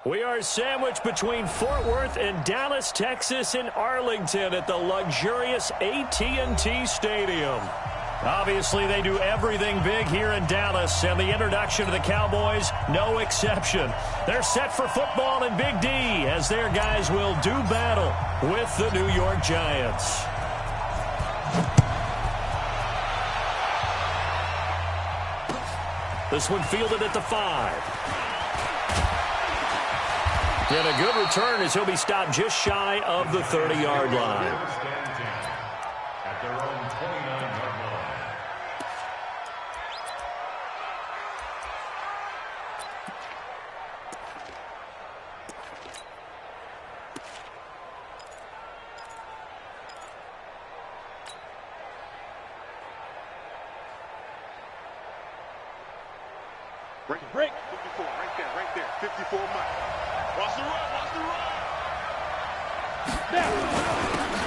We are sandwiched between Fort Worth and Dallas, Texas in Arlington at the luxurious AT&T Stadium. Obviously, they do everything big here in Dallas, and the introduction to the Cowboys, no exception. They're set for football in Big D as their guys will do battle with the New York Giants. This one fielded at the 5. And a good return as he'll be stopped just shy of the 30-yard line. At their own 29-yard line. Break. 54, right there. 54 Mike. Watch the run.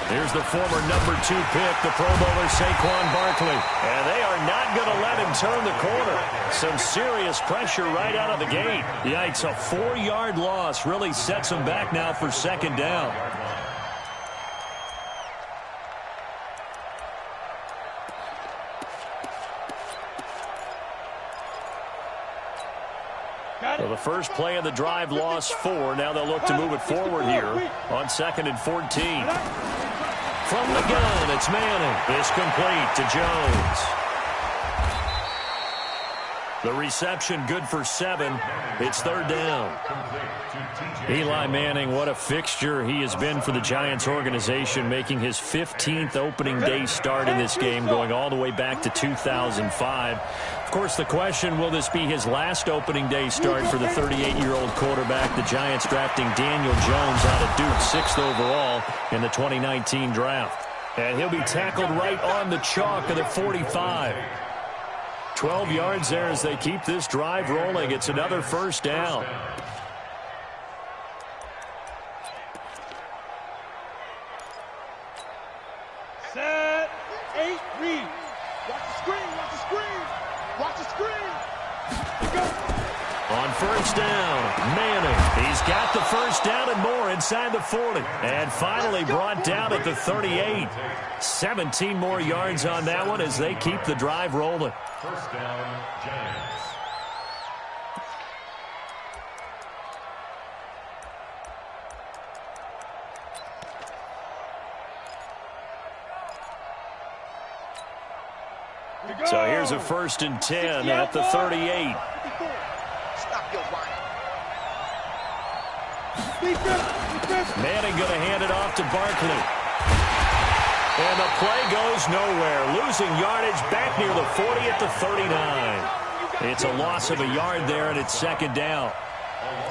Here's the former number 2 pick, the Pro Bowler Saquon Barkley. And they are not going to let him turn the corner. Some serious pressure right out of the gate. Yikes, a 4-yard loss really sets him back now for second down. So the first play of the drive lost 4. Now they'll look to move it forward here on 2nd and 14. From the gun, it's Manning. It's complete to Jones. The reception good for 7. It's 3rd down. Eli Manning, what a fixture he has been for the Giants organization, making his 15th opening day start in this game, going all the way back to 2005. Of course, the question, will this be his last opening day start for the 38-year-old quarterback? The Giants drafting Daniel Jones out of Duke, 6th overall in the 2019 draft. And he'll be tackled right on the chalk of the 45. 12 yards there as they keep this drive rolling. It's another first down. Set. 8, read. Watch the screen. Go. On first down, Manning. He's got the first down and more inside the 40. And finally brought down at the 38. 17 more yards on that one as they keep the drive rolling. First down, Giants. So here's a 1st and 10 at the 38. Manning going to hand it off to Barkley. And the play goes nowhere. Losing yardage back near the 40 at the 39. It's a loss of a yard there, and it's 2nd down.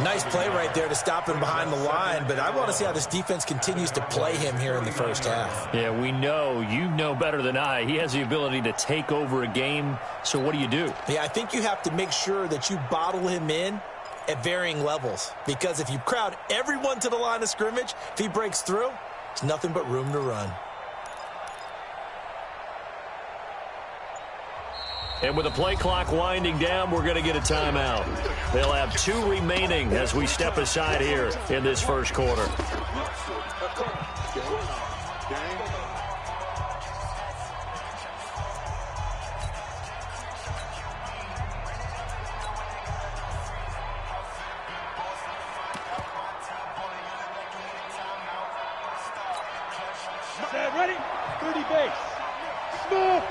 Nice play right there to stop him behind the line, but I want to see how this defense continues to play him here in the first half. Yeah, we know. You know better than I. He has the ability to take over a game, so what do you do? Yeah, I think you have to make sure that you bottle him in at varying levels, because if you crowd everyone to the line of scrimmage, if he breaks through, it's nothing but room to run. And with the play clock winding down, we're going to get a timeout. They'll have 2 remaining as we step aside here in this first quarter. Ready? 30 base. Smooth.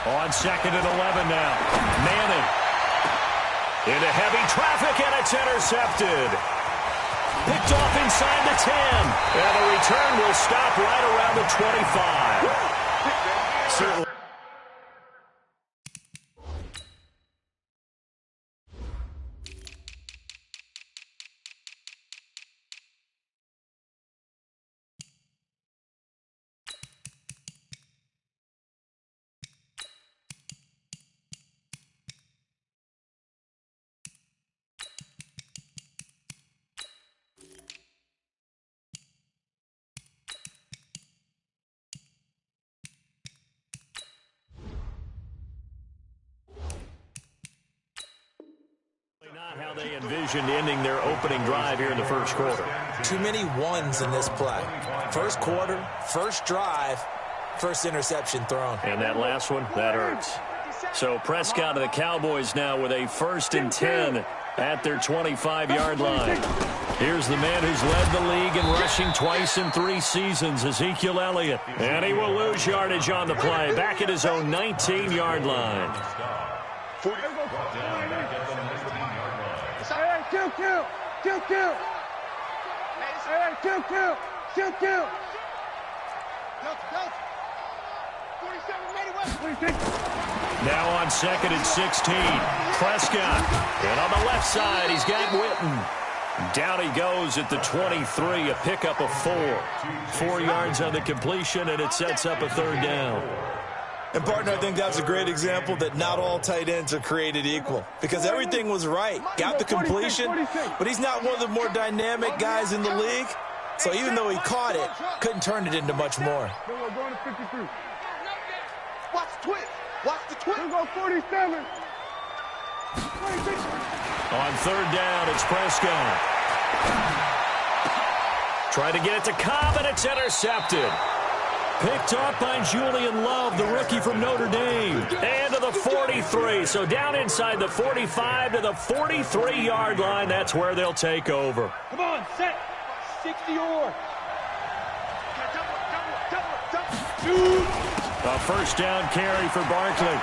On 2nd and 11 now. Manning. Into heavy traffic, and it's intercepted. Picked off inside the 10. And the return will stop right around the 25. Certainly. how they envisioned ending their opening drive here in the first quarter. Too many ones in this play. First quarter, first drive, first interception thrown. And that last one, that hurts. So Prescott and the Cowboys now with a 1st and 10 at their 25-yard line. Here's the man who's led the league in rushing twice in 3 seasons, Ezekiel Elliott. And he will lose yardage on the play, back at his own 19-yard line. Now on 2nd and 16, Prescott. And on the left side, he's got Witten. Down he goes at the 23, a pickup of 4. 4 yards on the completion, and it sets up a 3rd down. And, partner, I think that's a great example that not all tight ends are created equal. Because everything was right. Got the completion, but he's not one of the more dynamic guys in the league. So even though he caught it, couldn't turn it into much more. Watch the twist. Watch the twist. We'll go 47. On 3rd down, it's Prescott. Trying to get it to Cobb, and it's intercepted. Picked up by Julian Love, the rookie from Notre Dame. And to the 43. So down inside the 45 to the 43-yard line. That's where they'll take over. Come on, set. 60-or. A 1st down carry for Barkley.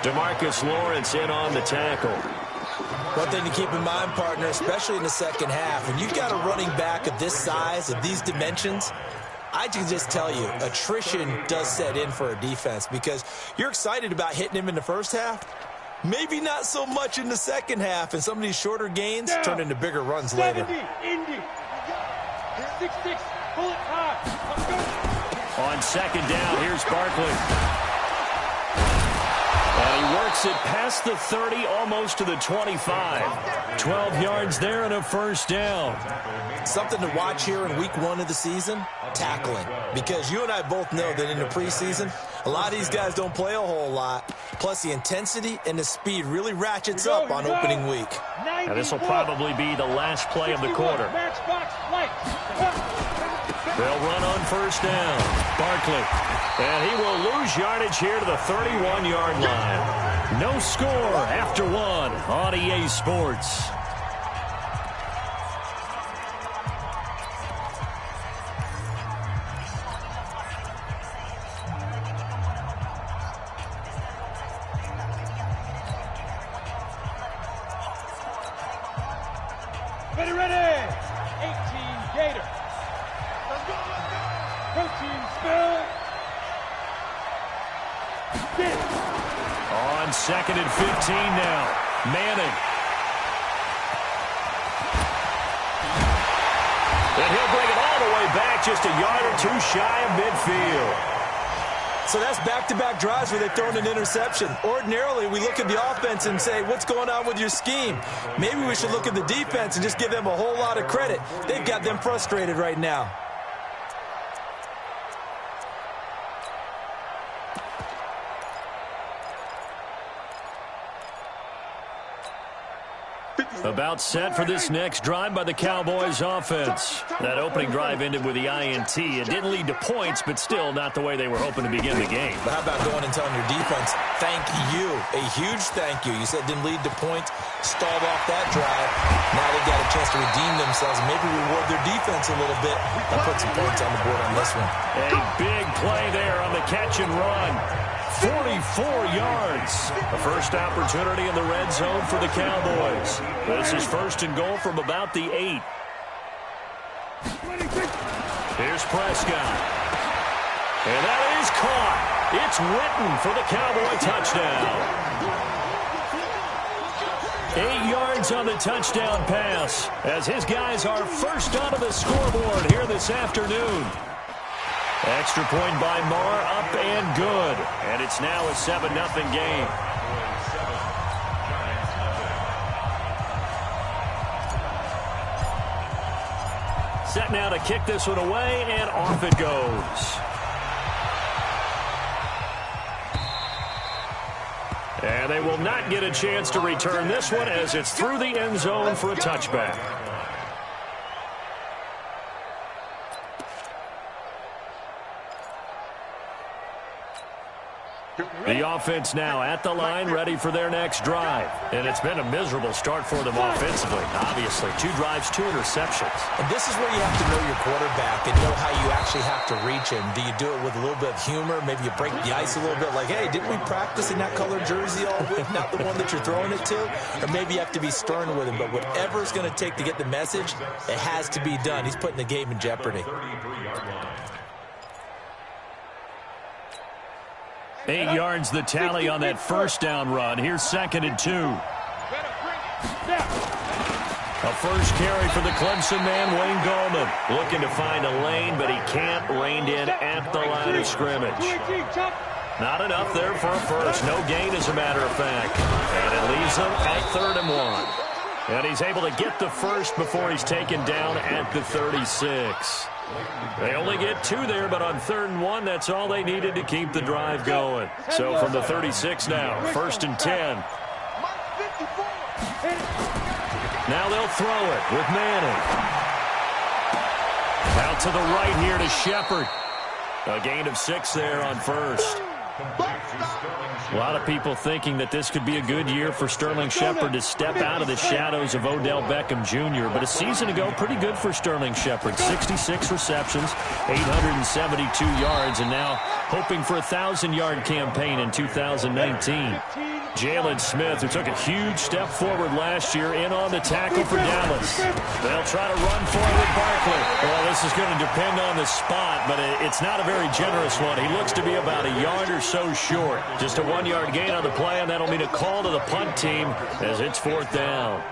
DeMarcus Lawrence in on the tackle. One thing to keep in mind, partner, especially in the second half, when you've got a running back of this size, of these dimensions, I can just tell you, attrition does set in for a defense because you're excited about hitting him in the first half. Maybe not so much in the second half, and some of these shorter gains turn into bigger runs later. 70, Indy. 6-6, bullet high. On 2nd down, here's Barkley. And he works it past the 30, almost to the 25. 12 yards there and a 1st down. Something to watch here in week 1 of the season, tackling. Because you and I both know that in the preseason, a lot of these guys don't play a whole lot. Plus, the intensity and the speed really ratchets up on opening week. Now, this will probably be the last play of the quarter. They'll run on 1st down. Barkley. And he will lose yardage here to the 31-yard line. No score after 1 on EA Sports. Ready. 18 Gator. Protein spill. On 2nd and 15 now. Manning. And he'll bring it all the way back, just a yard or 2 shy of midfield. So that's back-to-back drives where they've thrown an interception. Ordinarily, we look at the offense and say, what's going on with your scheme? Maybe we should look at the defense and just give them a whole lot of credit. They've got them frustrated right now. About set for this next drive by the Cowboys offense. That opening drive ended with the INT. It didn't lead to points, but still not the way they were hoping to begin the game. But how about going and telling your defense, thank you, a huge thank you. You said it didn't lead to points, stalled off that drive. Now they've got a chance to redeem themselves and maybe reward their defense a little bit and put some points on the board on this one. A big play there on the catch and run. 44 yards. The first opportunity in the red zone for the Cowboys. This is 1st and goal from about the 8. Here's Prescott. And that is caught. It's Witten for the Cowboy touchdown. 8 yards on the touchdown pass as his guys are first onto the scoreboard here this afternoon. Extra point by Marr, up and good. And it's now a 7-0 game. Set now to kick this one away, and off it goes. And And they will not get a chance to return this one as it's through the end zone for a touchback. The offense now at the line, ready for their next drive. And it's been a miserable start for them offensively. Obviously, 2 drives, 2 interceptions. And this is where you have to know your quarterback and know how you actually have to reach him. Do you do it with a little bit of humor? Maybe you break the ice a little bit like, hey, didn't we practice in that colored jersey all week, not the one that you're throwing it to? Or maybe you have to be stern with him. But whatever it's going to take to get the message, it has to be done. He's putting the game in jeopardy. 8 yards the tally on that first down run. Here's 2nd and 2. A first carry for the Clemson man, Wayne Gallman. Looking to find a lane, but he can't. Reined in at the line of scrimmage. Not enough there for a first. No gain, as a matter of fact. And it leaves him at 3rd and 1. And he's able to get the first before he's taken down at the 36. They only get 2 there, but on 3rd and 1, that's all they needed to keep the drive going. So from the 36 now, 1st and 10. Now they'll throw it with Manning. Out to the right here to Shepard. A gain of 6 there on first. A lot of people thinking that this could be a good year for Sterling Shepard to step out of the shadows of Odell Beckham Jr. But a season ago, pretty good for Sterling Shepard. 66 receptions, 872 yards, and now hoping for a 1,000-yard campaign in 2019. Jalen Smith, who took a huge step forward last year, in on the tackle for Dallas. They'll try to run for it with Barkley. Well, this is going to depend on the spot, but it's not a very generous one. He looks to be about a yard or so short. Just a 1-yard gain on the play, and that'll mean a call to the punt team as it's 4th down.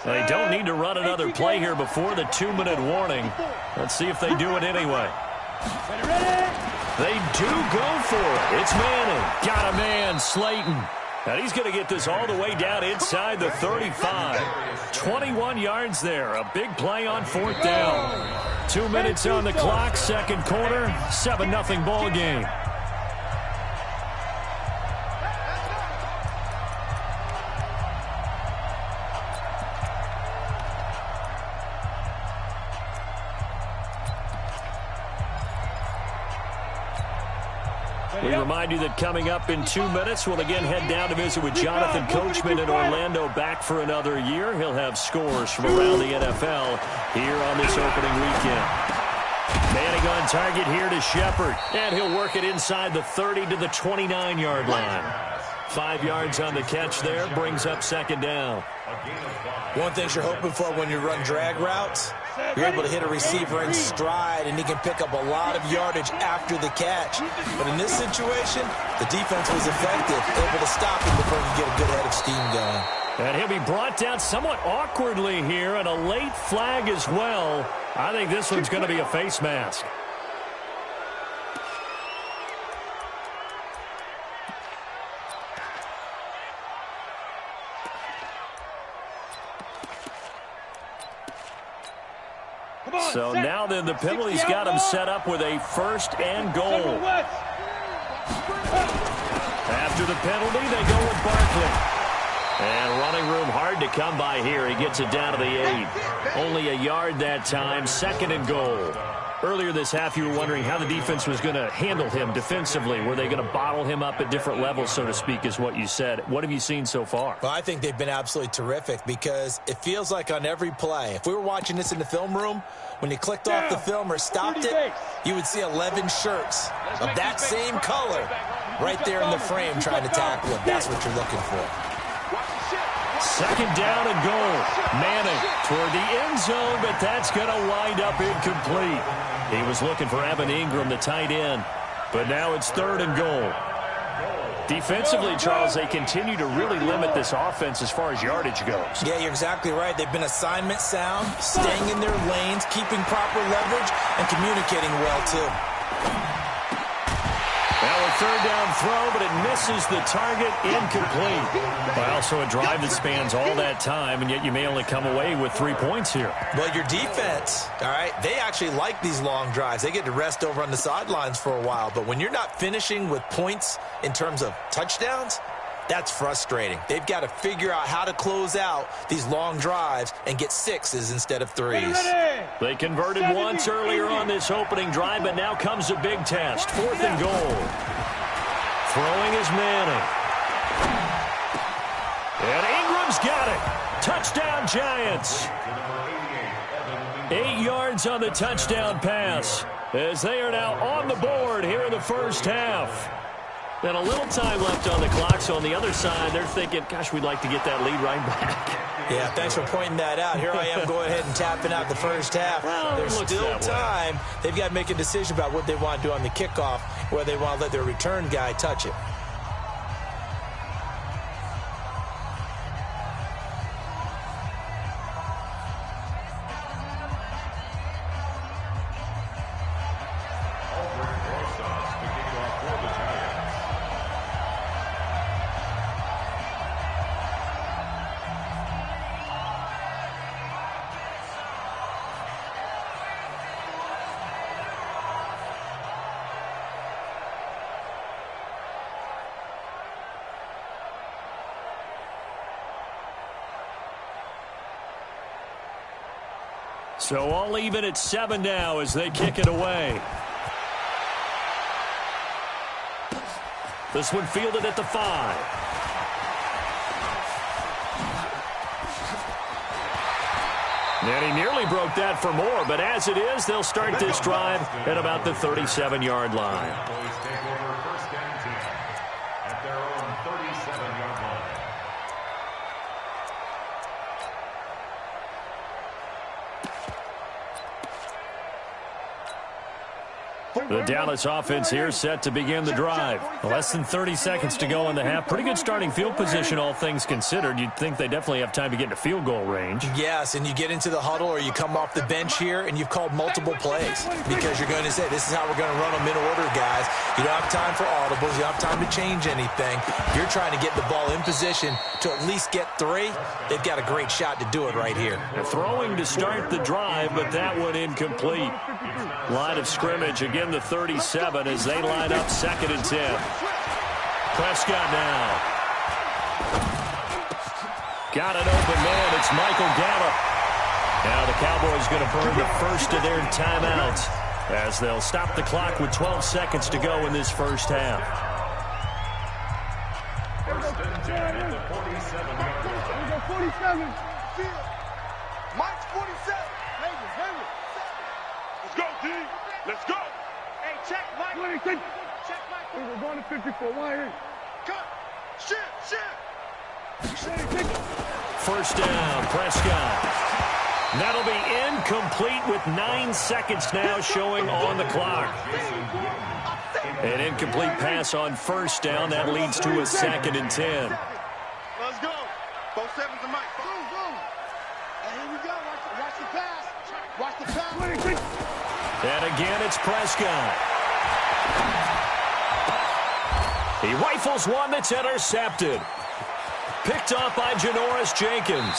They don't need to run another play here before the 2-minute warning. Let's see if they do it anyway. They do go for it. It's Manning. Got a man, Slayton. And he's going to get this all the way down inside the 35. 21 yards there. A big play on 4th down. 2 minutes on the clock, 2nd quarter, 7-0 ball game. We remind you that coming up in 2 minutes, we'll again head down to visit with Jonathan Coachman in Orlando, back for another year. He'll have scores from around the NFL here on this opening weekend. Manning on target here to Shepard, and he'll work it inside the 30 to the 29-yard line. 5 yards on the catch there, brings up 2nd down. One thing you're hoping for when you run drag routes, you're able to hit a receiver in stride, and he can pick up a lot of yardage after the catch. But in this situation, the defense was effective, able to stop him before he could get a good head of steam going. And he'll be brought down somewhat awkwardly here, and a late flag as well. I think this one's going to be a face mask. So now then the penalty's got him set up with a 1st and goal. After the penalty, they go with Barkley. And running room hard to come by here. He gets it down to the 8. Only a yard that time, 2nd and goal. Earlier this half, you were wondering how the defense was going to handle him defensively. Were they going to bottle him up at different levels, so to speak, is what you said. What have you seen so far? Well, I think they've been absolutely terrific because it feels like on every play, if we were watching this in the film room, when you clicked off the film or stopped it, you would see 11 shirts of that same color right there in the frame trying to tackle him. That's what you're looking for. 2nd down and goal. Manning toward the end zone, but that's going to wind up incomplete. He was looking for Evan Ingram, the tight end, but now it's 3rd and goal. Defensively, Charles, they continue to really limit this offense as far as yardage goes. Yeah, you're exactly right. They've been assignment sound, staying in their lanes, keeping proper leverage, and communicating well, too. Now a third down throw, but it misses the target, incomplete. Well, so a drive that spans all that time, and yet you may only come away with 3 points here. Well, your defense, all right, they actually like these long drives. They get to rest over on the sidelines for a while, but when you're not finishing with points in terms of touchdowns, that's frustrating. They've got to figure out how to close out these long drives and get 6s instead of 3s. They converted once earlier on this opening drive, but now comes a big test. 4th and goal. Throwing is Manning. And Ingram's got it. Touchdown, Giants. 8 yards on the touchdown pass as they are now on the board here in the first half. And a little time left on the clock, so on the other side, they're thinking, gosh, we'd like to get that lead right back. Yeah, thanks for pointing that out. Here I am going ahead and tapping out the first half. Well, there's still time. Way. They've got to make a decision about what they want to do on the kickoff, whether they want to let their return guy touch it. So all even at 7 now as they kick it away. This one fielded at the 5. And he nearly broke that for more, but as it is, they'll start this drive at about the 37-yard line. The Dallas offense here set to begin the drive. Less than 30 seconds to go in the half. Pretty good starting field position, all things considered. You'd think they definitely have time to get into field goal range. Yes, and you get into the huddle or you come off the bench here and you've called multiple plays because you're going to say, this is how we're going to run them in order, guys. You don't have time for audibles. You don't have time to change anything. If you're trying to get the ball in position to at least get 3, they've got a great shot to do it right here. Throwing to start the drive, but that one incomplete. Line of scrimmage, again the 37 as they line up 2nd and 10. Prescott now. Got an open man. It's Michael Gallup. Now the Cowboys going to burn the first of their timeouts as they'll stop the clock with 12 seconds to go in this first half. First and 10 at the 47-yard line. 47. Mike's 47. Let's go, D. Let's go. Hey, check Mike. Check Mike. We're going to 54. Why here? Cut. Shit. First down, Prescott. That'll be incomplete with 9 seconds now showing on the clock. An incomplete pass on first down. That leads to a 2nd and 10. Let's go. Both 7s to Mike. Boom. And here we go. Watch the pass. Watch the pass. And again, it's Prescott. He rifles one that's intercepted. Picked off by Janoris Jenkins.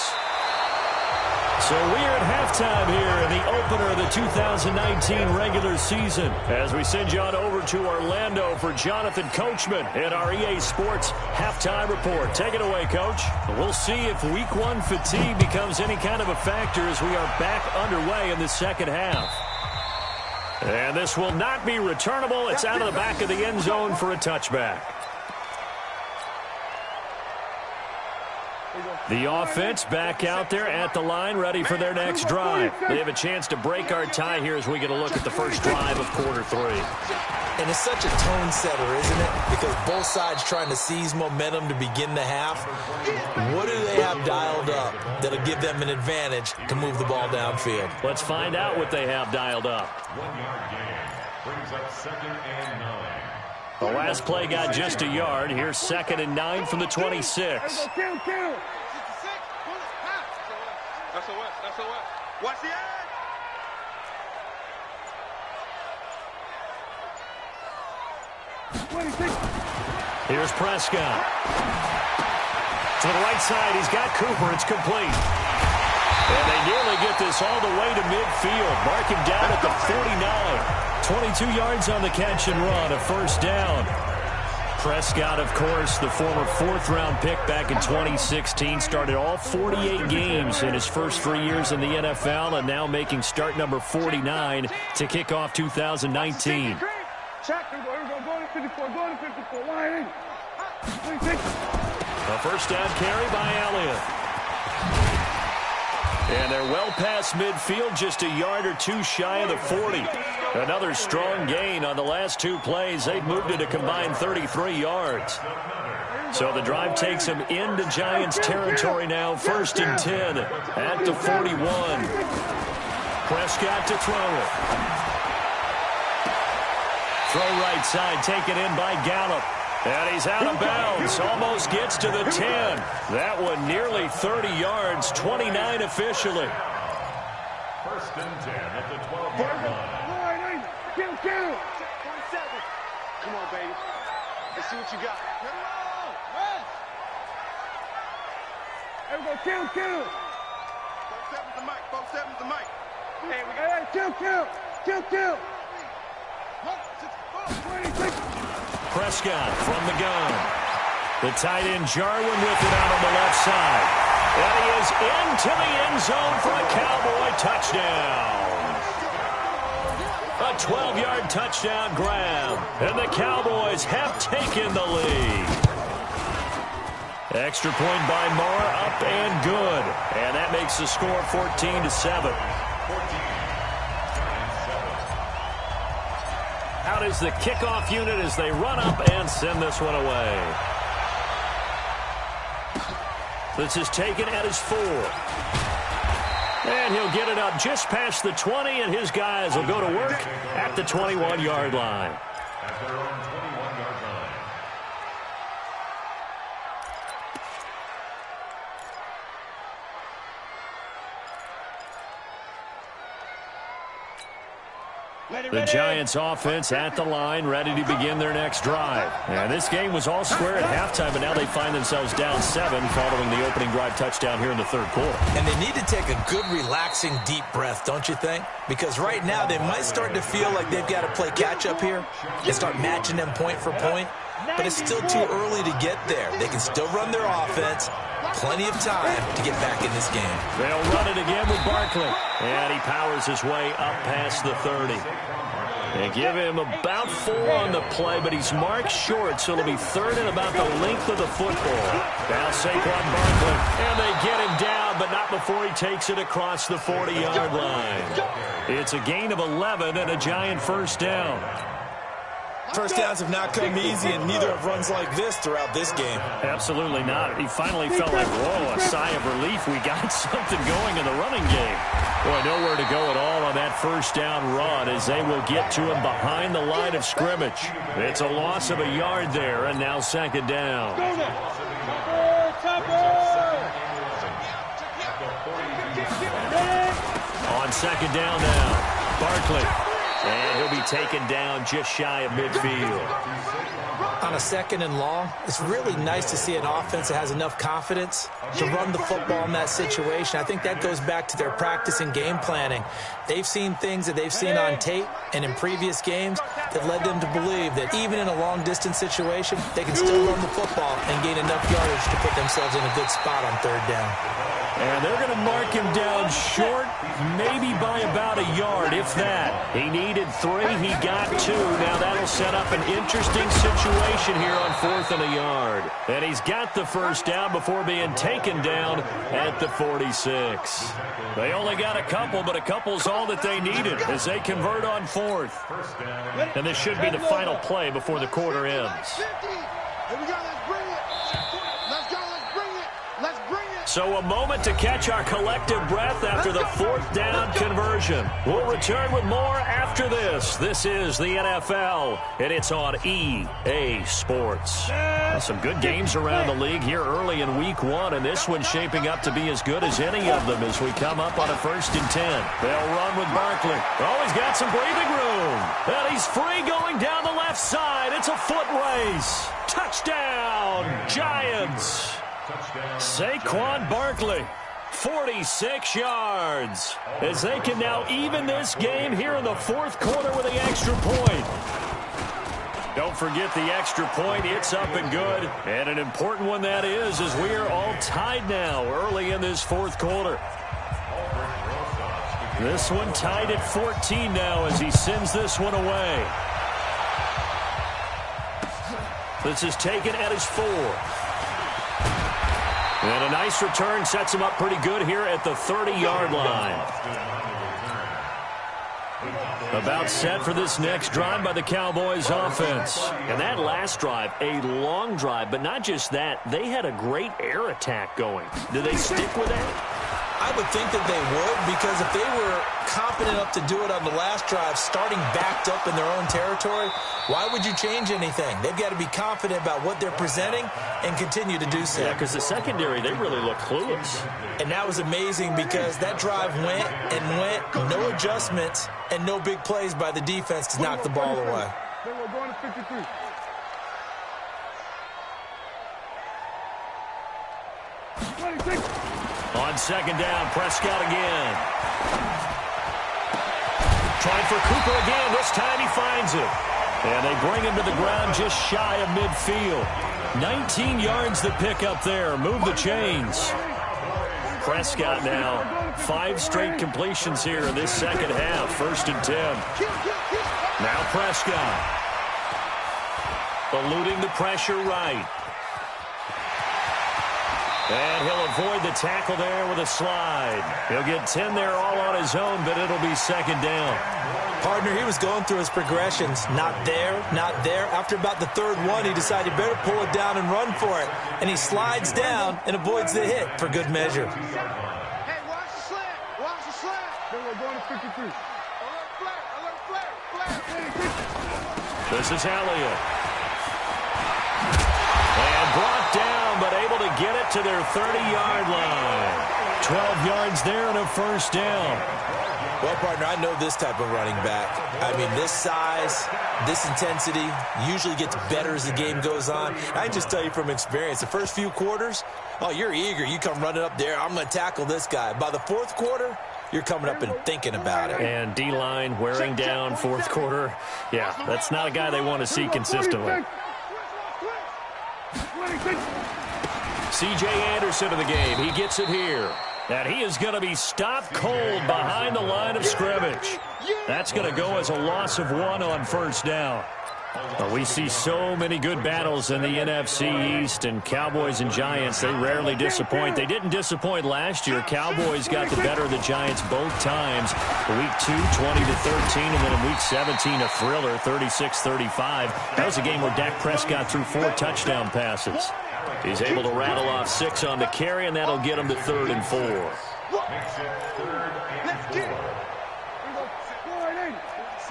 So we're at halftime here in the opener of the 2019 regular season as we send you on over to Orlando for Jonathan Coachman at our EA Sports halftime report. Take it away, Coach. We'll see if week 1 fatigue becomes any kind of a factor as we are back underway in the second half. And this will not be returnable. It's out of the back of the end zone for a touchback. The offense back out there at the line, ready for their next drive. They have a chance to break our tie here as we get a look at the first drive of quarter 3. And it's such a tone setter, isn't it? Because both sides trying to seize momentum to begin the half. What do they have dialed up that'll give them an advantage to move the ball downfield? Let's find out what they have dialed up. 1-yard gain brings up 2nd and 9. The last play got just a yard. Here's 2nd and 9 from the 26. Kill. SOS. Watch the edge. Here's Prescott. To the right side, he's got Cooper. It's complete. And they nearly get this all the way to midfield. Mark him down at the 49. 22 yards on the catch and run, a first down. Prescott, of course, the former fourth-round pick back in 2016, started all 48 games in his first 3 years in the NFL, and now making start number 49 to kick off 2019. A first down carry by Elliott. And they're well past midfield, just a yard or two shy of the 40. Another strong gain on the last two plays. They've moved it a combined 33 yards. So the drive takes them into Giants territory now, 1st and 10 at the 41. Prescott to throw it. Throw right side, taken in by Gallup. And he's out of bounds, almost gets to the 10. That one nearly 30 yards, 29 officially. 1st and 10 at the 12-yard line. Come on, baby. Let's see what you got. Everybody, kill. 4-7's the mic. 4-7's the mic. Hey, we got kill. Prescott from the gun. The tight end Jarwin with it out on the left side. And he is into the end zone for a Cowboy touchdown. A 12-yard touchdown grab. And the Cowboys have taken the lead. Extra point by Moore, up and good. And that makes the score 14-7. Out is the kickoff unit as they run up and send this one away. This is taken at his 4. And he'll get it up just past the 20, and his guys will go to work at the 21-yard line. At their own 21-yard line. The Giants offense at the line, ready to begin their next drive. And this game was all square at halftime, but now they find themselves down 7 following the opening drive touchdown here in the third quarter. And they need to take a good, relaxing, deep breath, don't you think? Because right now they might start to feel like they've got to play catch-up here and start matching them point for point. But it's still too early to get there. They can still run their offense. Plenty of time to get back in this game. They'll run it again with Barkley. And he powers his way up past the 30. They give him about 4 on the play, but he's marked short, so it'll be 3rd and about the length of the football. Now Saquon Barkley, and they get him down, but not before he takes it across the 40-yard line. It's a gain of 11 and a Giant first down. First downs have not come easy, and neither have runs like this throughout this game. Absolutely not. He finally felt like, whoa, a sigh of relief. We got something going in the running game. Boy, nowhere to go at all on that first down run as they will get to him behind the line of scrimmage. It's a loss of a yard there, and now 2nd down. On 2nd down now, Barkley. And he'll be taken down just shy of midfield. On a 2nd and long, it's really nice to see an offense that has enough confidence to run the football in that situation. I think that goes back to their practice and game planning. They've seen things that they've seen on tape and in previous games that led them to believe that even in a long-distance situation, they can still run the football and gain enough yardage to put themselves in a good spot on 3rd down. And they're going to mark him down short, maybe by about a yard, if that. He needed 3, he got 2. Now that'll set up an interesting situation here on 4th and a yard. And he's got the first down before being taken down at the 46. They only got a couple, but a couple's all that they needed as they convert on 4th. And this should be the final play before the quarter ends. So a moment to catch our collective breath after the fourth down conversion. We'll return with more after this. This is the NFL, and it's on EA Sports. Some good games around the league here early in week one, and this one's shaping up to be as good as any of them as we come up on a 1st and 10. They'll run with Barkley. Oh, he's got some breathing room. And he's free going down the left side. It's a foot race. Touchdown, Giants. Saquon Barkley, 46 yards, as they can now even this game here in the fourth quarter with the extra point. Don't forget the extra point. It's up and good. And an important one that is, as we are all tied now early in this fourth quarter. This one tied at 14 now as he sends this one away. This is taken at his 4. And a nice return sets him up pretty good here at the 30-yard line. About set for this next drive by the Cowboys offense. And that last drive, a long drive, but not just that. They had a great air attack going. Do they stick with that? I would think that they would, because if they were confident enough to do it on the last drive, starting backed up in their own territory, why would you change anything? They've got to be confident about what they're presenting and continue to do so. Yeah, because the secondary, they really look clueless. And that was amazing because that drive went and went, no adjustments and no big plays by the defense to knock the ball away. They were going to 53. On second down, Prescott again. Trying for Cooper again. This time he finds it. And they bring him to the ground just shy of midfield. 19 yards to pick up there. Move the chains. Prescott now 5 straight completions here in this second half. 1st and 10. Now Prescott. Eluding the pressure right. And he'll avoid the tackle there with a slide. He'll get 10 there all on his own, but it'll be second down. Partner, he was going through his progressions. Not there, not there. After about the 3rd one, he decided he better pull it down and run for it. And he slides down and avoids the hit for good measure. Hey, watch the slant. Watch the slant. They were going to 53. Alert flat. Alert flat. This is Elliott. And brought down, but able to get it to their 30-yard line. 12 yards there and a 1st down. Well, partner, I know this type of running back. I mean, this size, this intensity usually gets better as the game goes on. I can just tell you from experience, the first few quarters, oh, you're eager. You come running up there, I'm going to tackle this guy. By the 4th quarter, you're coming up and thinking about it. And D-line wearing down 4th quarter. Yeah, that's not a guy they want to see consistently. C.J. Anderson of the game. He gets it here. And he is going to be stopped cold behind the line of scrimmage. That's going to go as a loss of 1 on 1st down. We see so many good battles in the NFC East, and Cowboys and Giants, they rarely disappoint. They didn't disappoint last year. Cowboys got the better of the Giants both times. Week 2, 20-13, and then in Week 17, a thriller, 36-35. That was a game where Dak Prescott threw 4 touchdown passes. He's able to rattle off 6 on the carry, and that'll get him to 3rd and 4. Let's get it.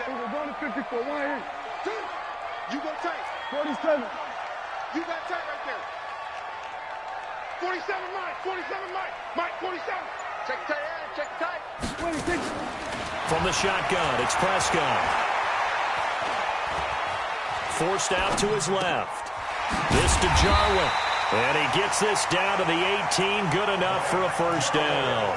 We're going to 54. 1-8. You go tight. 47. You got tight right there. 47, Mike. 47, Mike. Mike, 47. Check tight end. Check tight. 26. From the shotgun, it's Prescott. Forced out to his left. This to Jarwin. And he gets this down to the 18. Good enough for a 1st down.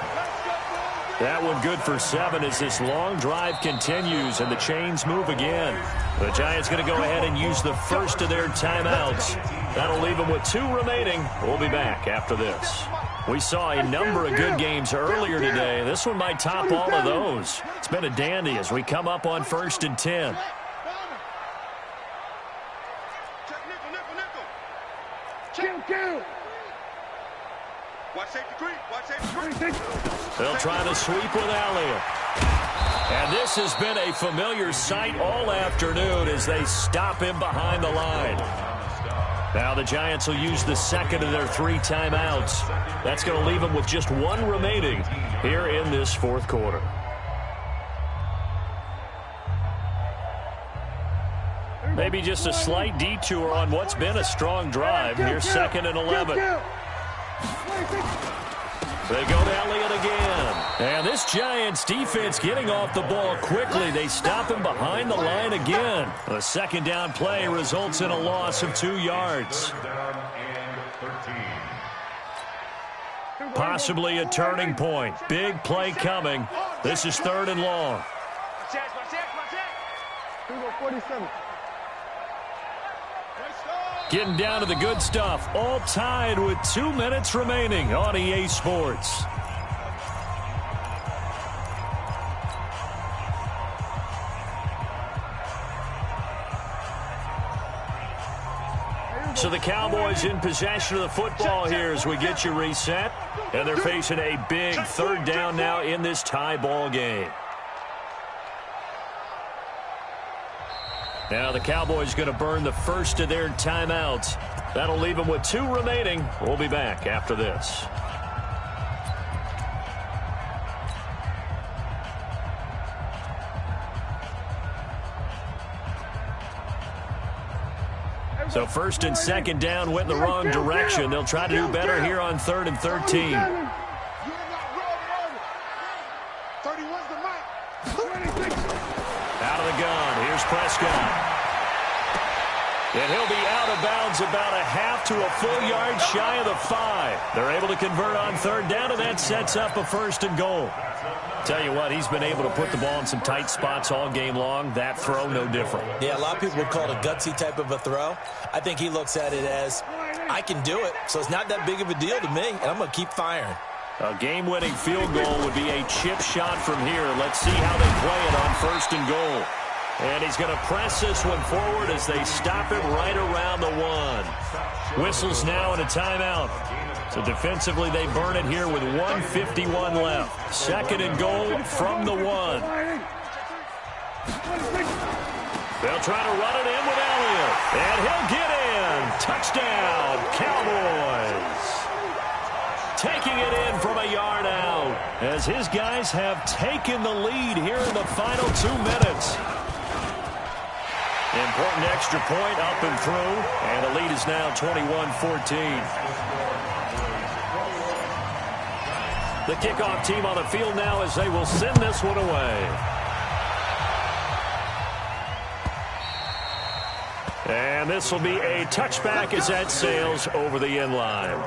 That one good for 7 as this long drive continues and the chains move again. The Giants going to go ahead and use the first of their timeouts. That'll leave them with 2 remaining. We'll be back after this. We saw a number of good games earlier today. This one might top all of those. It's been a dandy as we come up on 1st and 10. Watch safety creep. Watch safety creep. They'll try to sweep with Elliott. And this has been a familiar sight all afternoon as they stop him behind the line. Now the Giants will use the second of their 3 timeouts. That's going to leave them with just 1 remaining here in this fourth quarter. Maybe just a slight detour on what's been a strong drive. Here's 2nd and 11. They go to Elliott again. And this Giants defense getting off the ball quickly. They stop him behind the line again. A second down play results in a loss of 2 yards. Possibly a turning point. Big play coming. This is 3rd and long. 47. Getting down to the good stuff. All tied with 2 minutes remaining on EA Sports. So the Cowboys in possession of the football here as we get you reset. And they're facing a big 3rd down now in this tie ball game. Now the Cowboys going to burn the first of their timeouts. That'll leave them with 2 remaining. We'll be back after this. So 1st and 2nd down went in the wrong direction. They'll try to do better here on 3rd and 13. Out of the gun. Here's Prescott. And he'll be out of bounds about a half to a full yard shy of the 5. They're able to convert on 3rd down, and that sets up a 1st and goal. Tell you what, he's been able to put the ball in some tight spots all game long. That throw, no different. Yeah, a lot of people would call it a gutsy type of a throw. I think he looks at it as, I can do it, so it's not that big of a deal to me, and I'm going to keep firing. A game-winning field goal would be a chip shot from here. Let's see how they play it on 1st and goal. And he's going to press this one forward as they stop it right around the 1. Whistles now and a timeout. So defensively they burn it here with 1:51 left. 2nd and goal from the 1. They'll try to run it in with Elliott. And he'll get in. Touchdown, Cowboys. Taking it in from a yard out as his guys have taken the lead here in the final 2 minutes. Important extra point up and through, and the lead is now 21-14. The kickoff team on the field now as they will send this one away. And this will be a touchback as that sails over the end line.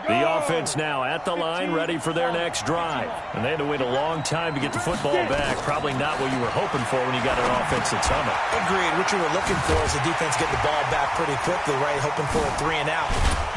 The offense now at the line, ready for their next drive. And they had to wait a long time to get the football back. Probably not what you were hoping for when you got an offense that's humming. Agreed. What you were looking for is the defense getting the ball back pretty quickly, right? Hoping for a 3 and out.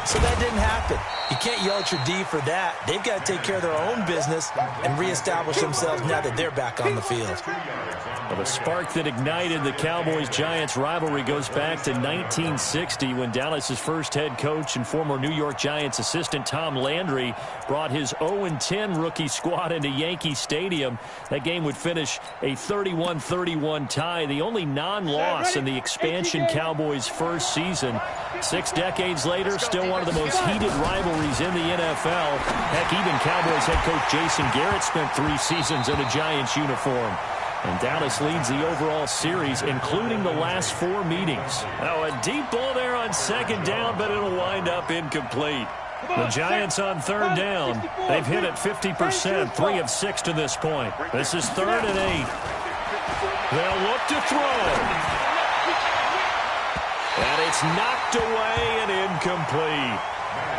So that didn't happen. You can't yell at your D for that. They've got to take care of their own business and reestablish themselves now that they're back on the field. Well, the spark that ignited the Cowboys-Giants rivalry goes back to 1960 when Dallas's first head coach and former New York Giants assistant Tom Landry brought his 0-10 rookie squad into Yankee Stadium. That game would finish a 31-31 tie, the only non-loss in the expansion Cowboys' first season. 6 decades later, still one of the most heated rivalries in the NFL. Heck, even Cowboys head coach Jason Garrett spent 3 seasons in a Giants uniform. And Dallas leads the overall series, including the last 4 meetings. Now a deep ball there on 2nd down, but it'll wind up incomplete. The Giants on 3rd down. They've hit it 50%, 3 of 6 to this point. This is 3rd and 8. They'll look to throw. And it's knocked away and incomplete.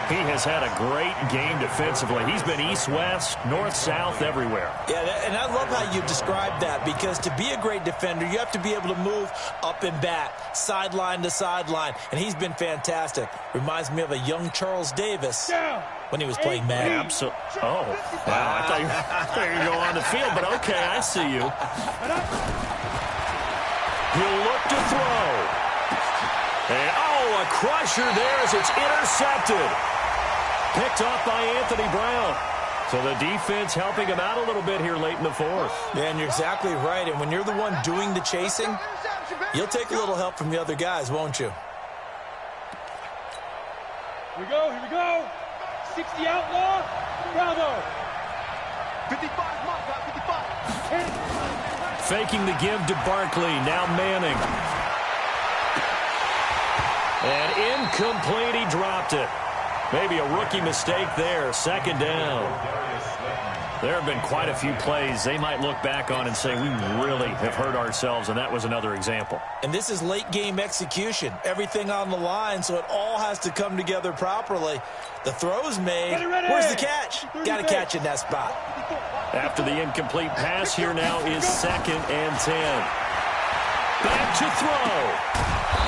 He has had a great game defensively. He's been east-west, north-south, everywhere. Yeah, and I love how you described that, because to be a great defender, you have to be able to move up and back, sideline to sideline, and he's been fantastic. Reminds me of a young Charles Davis when he was playing Madden. Absolutely. Oh, wow. I thought you were going to go on the field, but okay, I see you. He'll look to throw. And, a crusher there as it's intercepted. Picked off by Anthony Brown. So the defense helping him out a little bit here late in the fourth. Yeah, and you're exactly right. And when you're the one doing the chasing, you'll take a little help from the other guys, won't you? Here we go. 60 outlaw. Bravo. 55, mark out, 55. Faking the give to Barkley. Now Manning. And incomplete, he dropped it. Maybe a rookie mistake there. Second down. There have been quite a few plays they might look back on and say, we really have hurt ourselves, and that was another example. And this is late-game execution. Everything on the line, so it all has to come together properly. The throw's made. Ready. Where's the catch? Got to catch in that spot. After the incomplete pass, here now is 2nd and 10. Back to throw.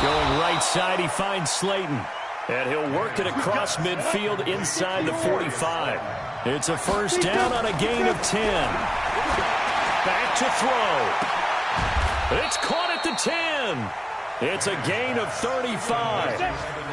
Going right side, he finds Slayton. And he'll work it across midfield inside the 45. It's a first down on a gain of 10. Back to throw. It's caught at the 10. It's a gain of 35.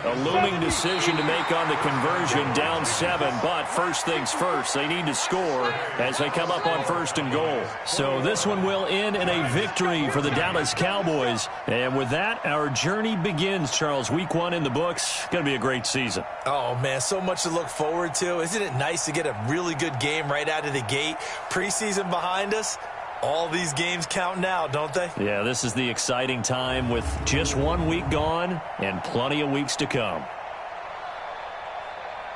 A looming decision to make on the conversion, down 7. But first things first, they need to score as they come up on 1st and goal. So this one will end in a victory for the Dallas Cowboys. And with that, our journey begins, Charles. Week 1 in the books. Going to be a great season. Oh, man, so much to look forward to. Isn't it nice to get a really good game right out of the gate? Preseason behind us. All these games count now, don't they? Yeah, this is the exciting time with just 1 week gone and plenty of weeks to come.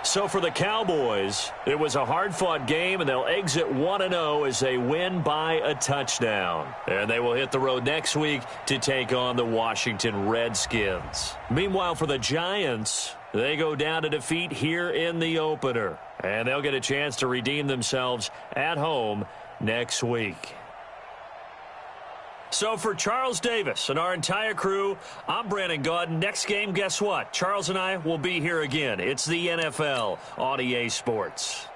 So for the Cowboys, it was a hard-fought game, and they'll exit 1-0 as they win by a touchdown. And they will hit the road next week to take on the Washington Redskins. Meanwhile, for the Giants, they go down to defeat here in the opener. And they'll get a chance to redeem themselves at home next week. So for Charles Davis and our entire crew, I'm Brandon Gaudin. Next game, guess what? Charles and I will be here again. It's the NFL on EA Sports.